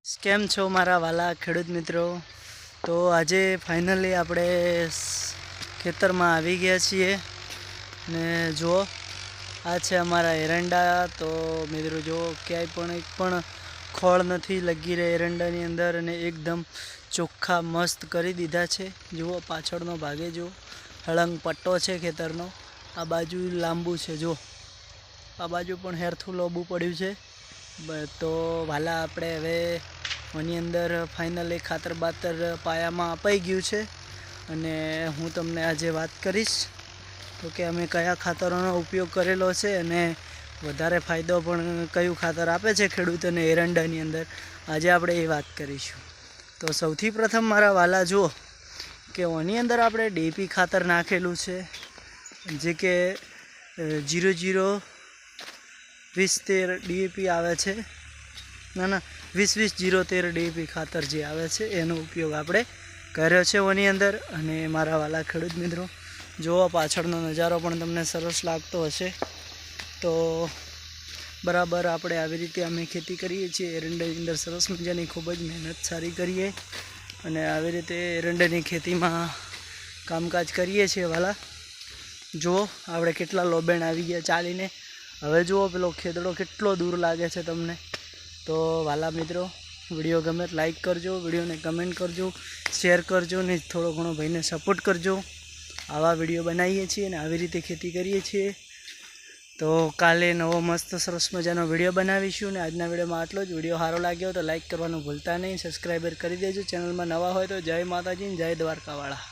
કેમ છો મારા વાલા ખેડૂત મિત્રો? તો આજે ફાઇનલી આપણે ખેતરમાં આવી ગયા છીએ ને જુઓ આ છે અમારા એરંડા. તો મિત્રો જુઓ ક્યાંય પણ એક પણ ખોળ નથી લગી રહે એરંડાની અંદર અને એકદમ ચોખ્ખા મસ્ત કરી દીધા છે. જુઓ પાછળનો ભાગે જુઓ હળંગ પટ્ટો છે ખેતરનો, આ બાજુ લાંબુ છે, જુઓ આ બાજુ પણ હેરથું લોબું પડ્યું છે. તો વાલા આપણે હવે આની અંદર ફાઇનલી ખાતર બાતર પાયામાં અપાઈ ગયું છે અને હું તમને આજે વાત કરીશ તો કે અમે કયા ખાતરોનો ઉપયોગ કરેલો છે અને વધારે ફાયદો પણ કયું ખાતર આપે છે ખેડૂતોને એરંડાની અંદર, આજે આપણે એ વાત કરીશું. તો સૌથી પ્રથમ મારા વાલા જુઓ કે આની અંદર આપણે ડીપી ખાતર નાખેલું છે, જે કે 00-20-13 ડીએપી આવે છે, ના 20-20-0-13 ડીએપી ખાતર જે આવે છે એનો ઉપયોગ આપણે કર્યો છે આની અંદર. અને મારા વાલા ખેડૂત મિત્રો જુઓ પાછળનો નજારો પણ તમને સરસ લાગતો હશે. તો બરાબર આપણે આવી રીતે અમે ખેતી કરીએ છીએ એરંડાની અંદર, સરસ મજાની ખૂબ જ મહેનત સારી કરીએ અને આવી રીતે એરંડાની ખેતીમાં કામકાજ કરીએ છીએ વાલા. જુઓ આપણે કેટલા લોબેણ આવી ગયા ચાલીને. હવે જુઓ પેલો ખેતડો કેટલો દૂર લાગે છે તમને. તો વાલા મિત્રો વિડીયો ગમે લાઈક કરજો, વિડીયોને કમેન્ટ કરજો, શેર કરજો ને થોડો ઘણો ભાઈને સપોર્ટ કરજો. આવા વિડીયો બનાવીએ છીએ અને આવી રીતે ખેતી કરીએ છીએ. તો કાલે નવો મસ્ત સરસ મજાનો વિડીયો બનાવીશું ને આજના વિડીયોમાં આટલો જ. વિડીયો સારો લાગ્યો તો લાઈક કરવાનું ભૂલતા નહીં, સબસ્ક્રાઈબર કરી દેજો. ચેનલમાં નવા હોય તો જય માતાજી, જય દ્વારકાવાળા.